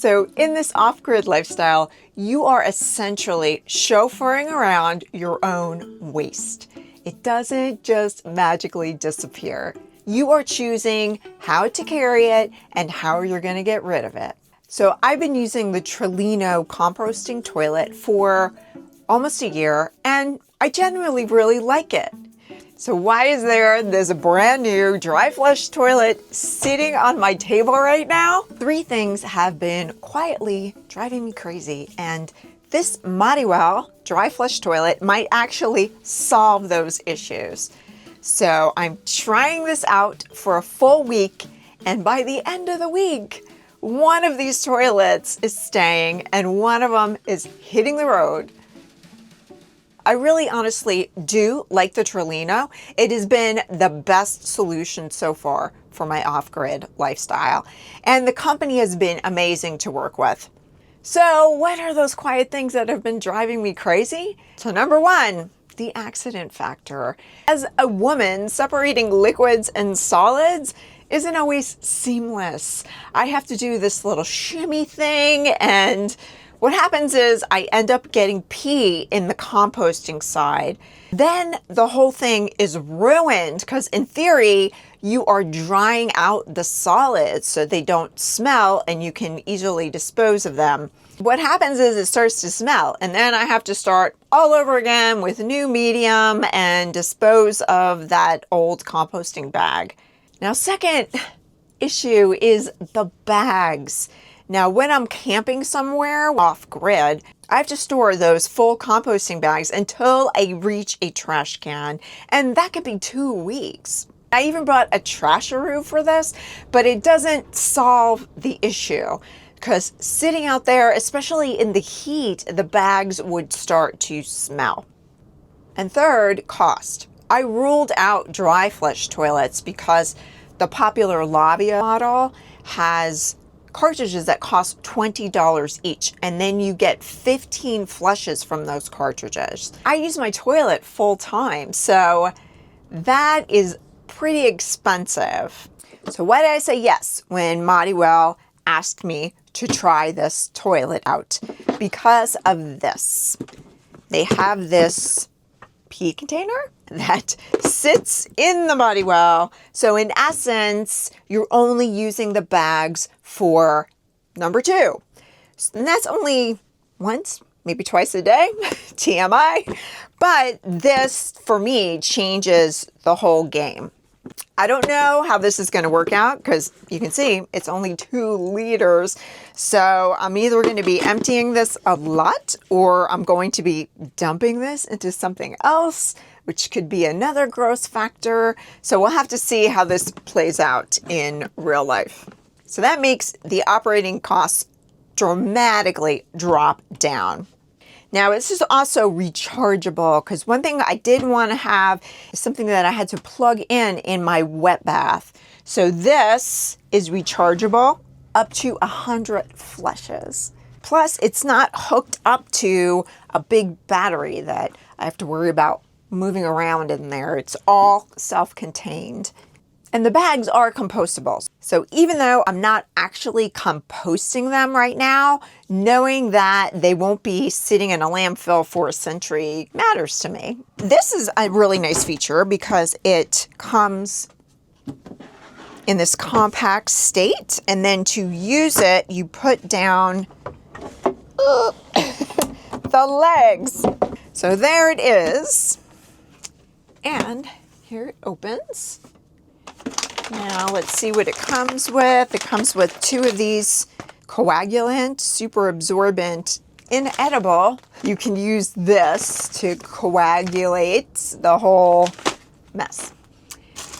So in this off-grid lifestyle, you are essentially chauffeuring around your own waste. It doesn't just magically disappear. You are choosing how to carry it and how you're going to get rid of it. So I've been using the Trelino composting toilet for almost a year, and I genuinely really like it. So why is there's a brand new dry flush toilet sitting on my table right now? 3 things have been quietly driving me crazy, and this Modiwell dry flush toilet might actually solve those issues. So I'm trying this out for a full week, and by the end of the week, one of these toilets is staying and one of them is hitting the road. I really honestly do like the Trelino. It has been the best solution so far for my off-grid lifestyle, and the company has been amazing to work with. So what are those quiet things that have been driving me crazy? So number 1, the accident factor. As a woman, separating liquids and solids isn't always seamless. I have to do this little shimmy thing, and what happens is I end up getting pee in the composting side. Then the whole thing is ruined because in theory, you are drying out the solids so they don't smell and you can easily dispose of them. What happens is it starts to smell, and then I have to start all over again with new medium and dispose of that old composting bag. Now, second issue is the bags. Now, when I'm camping somewhere off-grid, I have to store those full composting bags until I reach a trash can, and that could be 2 weeks. I even brought a trasharoo for this, but it doesn't solve the issue because sitting out there, especially in the heat, the bags would start to smell. And third, cost. I ruled out dry flush toilets because the popular lobby model has cartridges that cost $20 each, and then you get 15 flushes from those cartridges. I use my toilet full time, so that is pretty expensive. So why did I say yes when Modiwell asked me to try this toilet out? Because of this. They have this pee container that sits in the Modiwell. So in essence, you're only using the bags for number 2. And that's only once, maybe twice a day, TMI. But this, for me, changes the whole game. I don't know how this is going to work out because you can see it's only 2 liters. So I'm either going to be emptying this a lot or I'm going to be dumping this into something else, which could be another gross factor. So we'll have to see how this plays out in real life. So that makes the operating costs dramatically drop down. Now, this is also rechargeable because one thing I did want to have is something that I had to plug in my wet bath. So this is rechargeable up to 100 flushes. Plus, it's not hooked up to a big battery that I have to worry about moving around in there. It's all self-contained. And the bags are compostable. So even though I'm not actually composting them right now, knowing that they won't be sitting in a landfill for a century matters to me. This is a really nice feature because it comes in this compact state. And then to use it, you put down the legs. So there it is. And here it opens. Now let's see what it comes with. It comes with 2 of these coagulant, super absorbent, inedible. You can use this to coagulate the whole mess.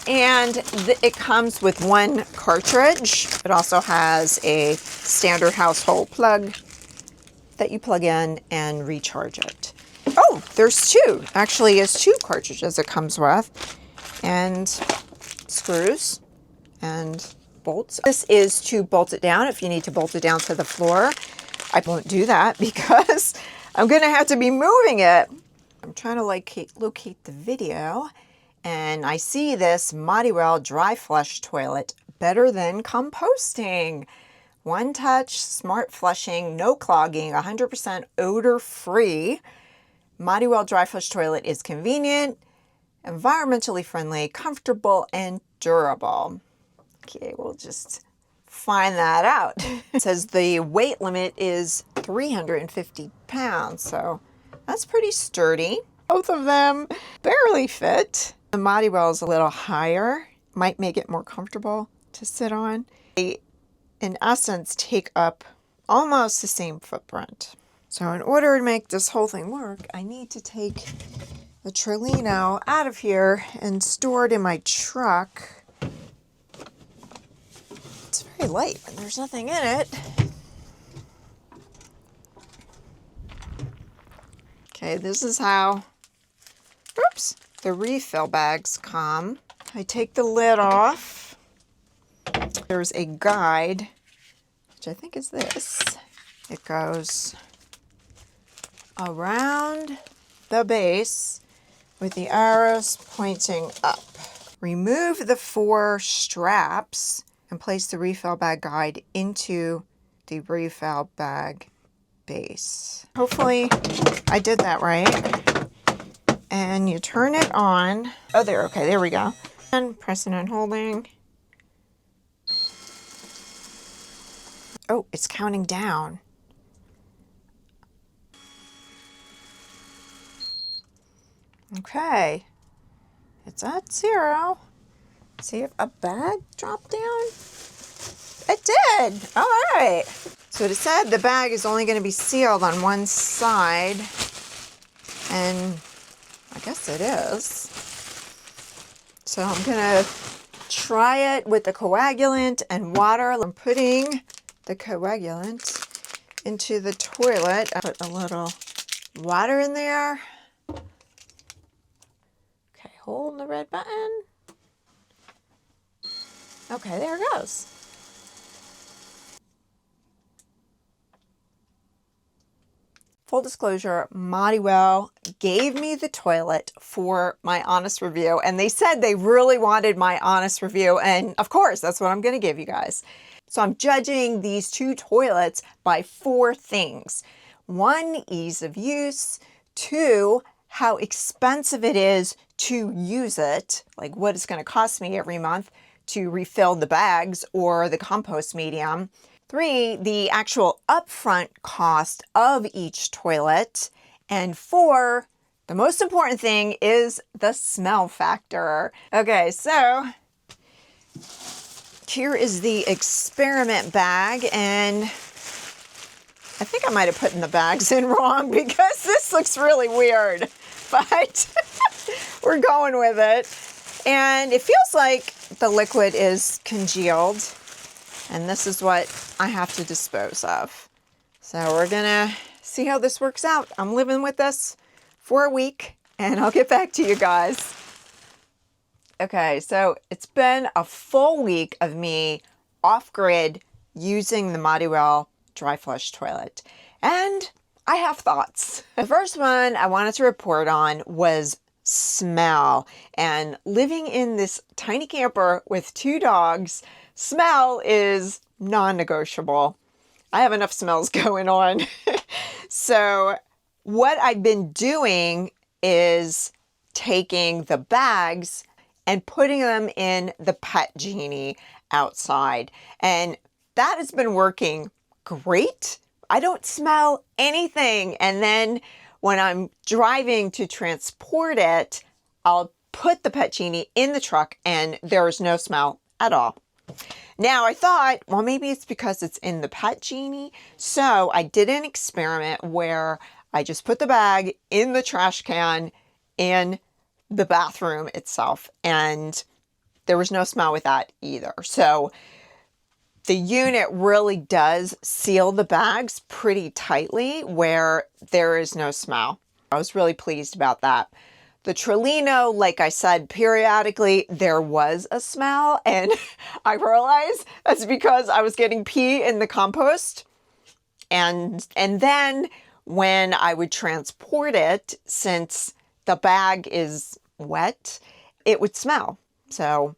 And it comes with 1 cartridge. It also has a standard household plug that you plug in and recharge it. Oh, there's 2. Actually, it's 2 cartridges it comes with. And screws and bolts. This is to bolt it down if you need to bolt it down to the floor. I won't do that because I'm going to have to be moving it. I'm trying to locate the video, and I see this Modiwell dry flush toilet, better than composting. one touch, smart flushing, no clogging, 100% odor-free. Modiwell dry flush toilet is convenient, environmentally friendly, comfortable, and durable. Okay, we'll just find that out. It says the weight limit is 350 pounds, so that's pretty sturdy. Both of them barely fit. The Modiwell is a little higher, might make it more comfortable to sit on. They, in essence, take up almost the same footprint. So in order to make this whole thing work, I need to take the Trelino out of here and store it in my truck. It's very light and there's nothing in it. Okay, this is how, oops, the refill bags come. I take the lid off. There's a guide, which I think is this. It goes around the base with the arrows pointing up. Remove the 4 straps and place the refill bag guide into the refill bag base. Hopefully I did that right. And you turn it on. Oh, there, okay, there we go. And pressing and holding. Oh, it's counting down. Okay, it's at 0. See if a bag dropped down? It did, all right. So it said the bag is only gonna be sealed on one side, and I guess it is. So I'm gonna try it with the coagulant and water. I'm putting the coagulant into the toilet. I put a little water in there. Okay, hold the red button. Okay, there it goes. Full disclosure, Modiwell gave me the toilet for my honest review, and they said they really wanted my honest review, and of course, that's what I'm going to give you guys. So I'm judging these 2 toilets by 4 things. 1, ease of use. 2, how expensive it is to use it, like what it's going to cost me every month to refill the bags or the compost medium. 3, the actual upfront cost of each toilet. And 4, the most important thing is the smell factor. Okay, so here is the experiment bag, and I think I might have put in the bags in wrong because this looks really weird, but we're going with it. And it feels like the liquid is congealed. And this is what I have to dispose of. So we're gonna see how this works out. I'm living with this for a week and I'll get back to you guys. Okay, so it's been a full week of me off-grid using the Modiwell dry flush toilet. And I have thoughts. The first one I wanted to report on was smell. And living in this tiny camper with 2 dogs, smell is non-negotiable. I have enough smells going on. So what I've been doing is taking the bags and putting them in the pet genie outside. And that has been working great. I don't smell anything. And then when I'm driving to transport it, I'll put the pet genie in the truck and there is no smell at all. Now I thought, well, maybe it's because it's in the pet genie. So I did an experiment where I just put the bag in the trash can in the bathroom itself, and there was no smell with that either. So the unit really does seal the bags pretty tightly where there is no smell. I was really pleased about that. The Trelino, like I said, periodically there was a smell, and I realized that's because I was getting pee in the compost. And then when I would transport it, since the bag is wet, it would smell. So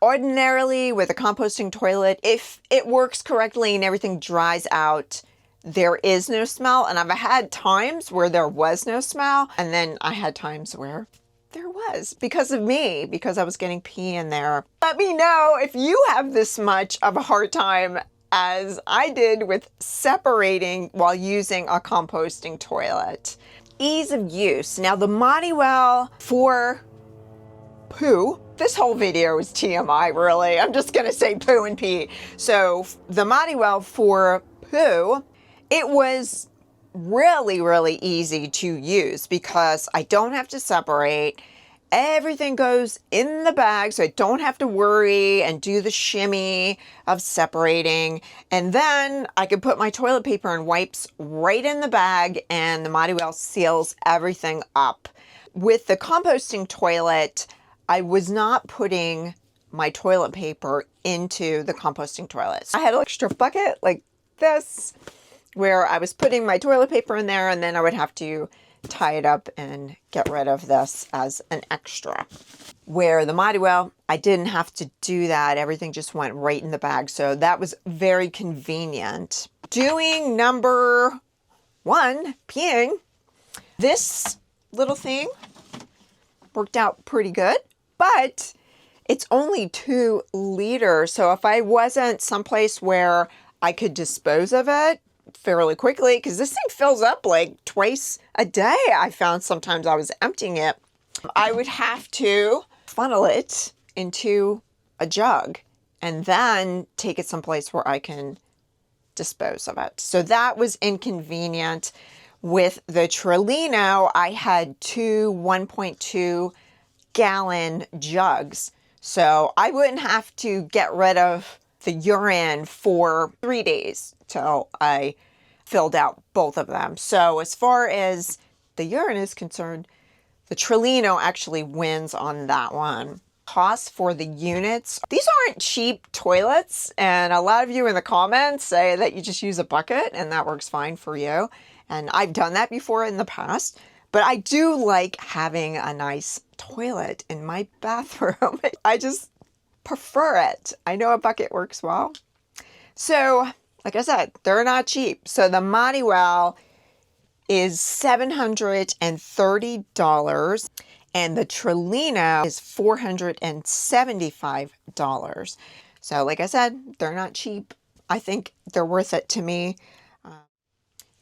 Ordinarily, with a composting toilet, if it works correctly and everything dries out, there is no smell. And I've had times where there was no smell, and then I had times where there was because of me, because I was getting pee in there. Let me know if you have this much of a hard time as I did with separating while using a composting toilet. Ease of use. Now the Modiwell for poo. This whole video is TMI, really. I'm just gonna say poo and pee. So the Modiwell for poo, it was really, really easy to use because I don't have to separate. Everything goes in the bag, so I don't have to worry and do the shimmy of separating. And then I can put my toilet paper and wipes right in the bag, and the Modiwell seals everything up. With the composting toilet, I was not putting my toilet paper into the composting toilet. I had an extra bucket like this where I was putting my toilet paper in there, and then I would have to tie it up and get rid of this as an extra. Where the Modiwell, I didn't have to do that. Everything just went right in the bag. So that was very convenient. Doing number 1, peeing, this little thing worked out pretty good. But it's only 2 liters. So if I wasn't someplace where I could dispose of it fairly quickly, because this thing fills up like twice a day, I found sometimes I was emptying it, I would have to funnel it into a jug and then take it someplace where I can dispose of it. So that was inconvenient. With the Trelino, I had 2 1.2 gallon jugs. So I wouldn't have to get rid of the urine for 3 days till I filled out both of them. So as far as the urine is concerned, the Trelino actually wins on that one. Cost for the units. These aren't cheap toilets, and a lot of you in the comments say that you just use a bucket and that works fine for you. And I've done that before in the past. But I do like having a nice toilet in my bathroom. I just prefer it. I know a bucket works well. So, like I said, they're not cheap. So the Modiwell is $730 and the Trelino is $475. So, like I said, they're not cheap. I think they're worth it to me.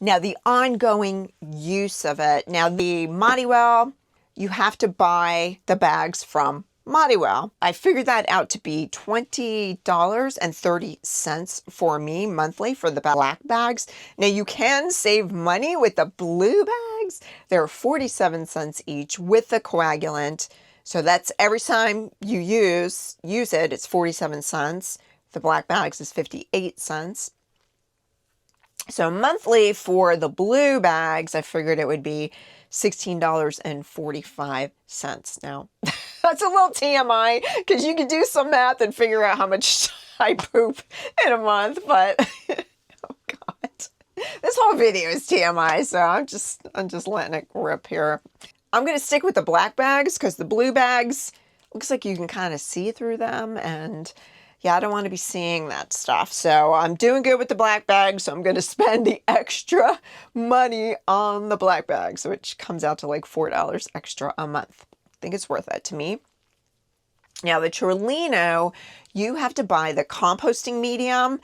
Now, the ongoing use of it. Now, the Modiwell, you have to buy the bags from Modiwell. I figured that out to be $20.30 for me monthly for the black bags. Now, you can save money with the blue bags. They're 47 cents each with the coagulant. So that's every time you use it, it's 47 cents. The black bags is 58 cents. So monthly for the blue bags, I figured it would be $16.45. Now, that's a little TMI because you can do some math and figure out how much I poop in a month, but oh God, this whole video is TMI, so I'm just letting it rip here. I'm going to stick with the black bags because the blue bags, looks like you can kind of see through them, and yeah, I don't want to be seeing that stuff. So I'm doing good with the black bags. So I'm going to spend the extra money on the black bags, which comes out to like $4 extra a month. I think it's worth it to me. Now the Trelino, you have to buy the composting medium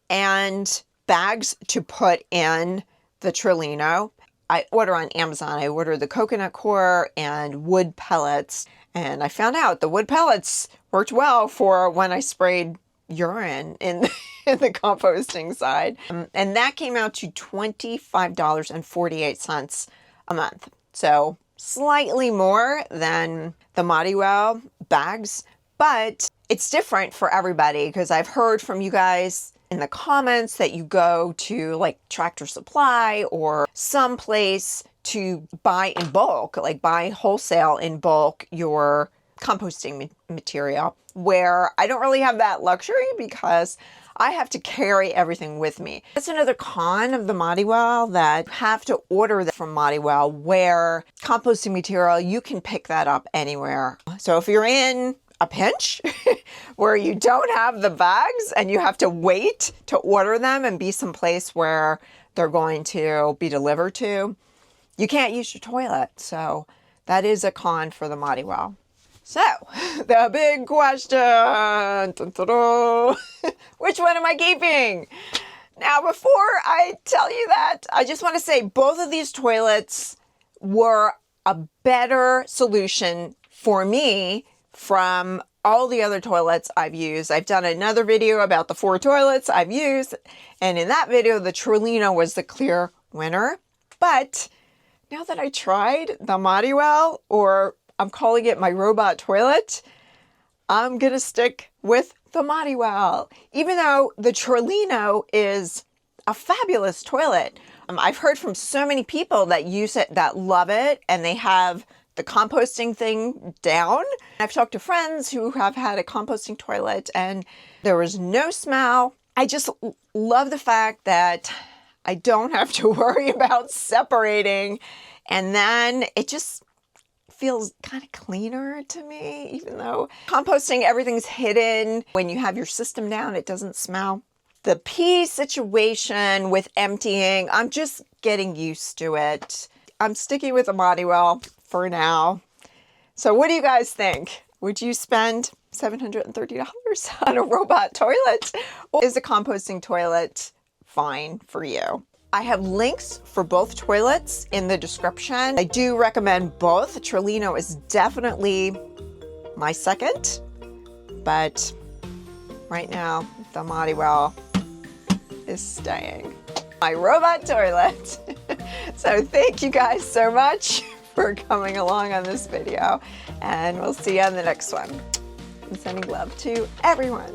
and bags to put in the Trelino. I order on Amazon. I order the coconut core and wood pellets. And I found out the wood pellets worked well for when I sprayed urine in the composting side. And that came out to $25.48 a month. So slightly more than the Modiwell bags, but it's different for everybody because I've heard from you guys in the comments that you go to like Tractor Supply or someplace to buy in bulk, like buy wholesale in bulk your composting material, where I don't really have that luxury because I have to carry everything with me. That's another con of the Modiwell, that you have to order that from Modiwell, where composting material, you can pick that up anywhere. So if you're in a pinch where you don't have the bags and you have to wait to order them and be someplace where they're going to be delivered to, you can't use your toilet. So that is a con for the Modiwell. So the big question, which one am I keeping? Now, before I tell you that, I just want to say both of these toilets were a better solution for me from all the other toilets I've used. I've done another video about the 4 toilets I've used, and in that video, the Trelino was the clear winner. But now that I tried the Modiwell, or I'm calling it my robot toilet, I'm gonna stick with the Modiwell, even though the Trelino is a fabulous toilet. I've heard from so many people that use it, that love it, and they have the composting thing down. I've talked to friends who have had a composting toilet and there was no smell. I just love the fact that I don't have to worry about separating, and then it just feels kind of cleaner to me, even though composting, everything's hidden. When you have your system down, it doesn't smell. The pee situation with emptying, I'm just getting used to it. I'm sticking with the Modiwell for now. So what do you guys think? Would you spend $730 on a robot toilet? Or is a composting toilet fine for you? I have links for both toilets in the description. I do recommend both. Trelino is definitely my second, but right now the Modiwell is staying. My robot toilet. So thank you guys so much for coming along on this video, and we'll see you on the next one. I'm sending love to everyone.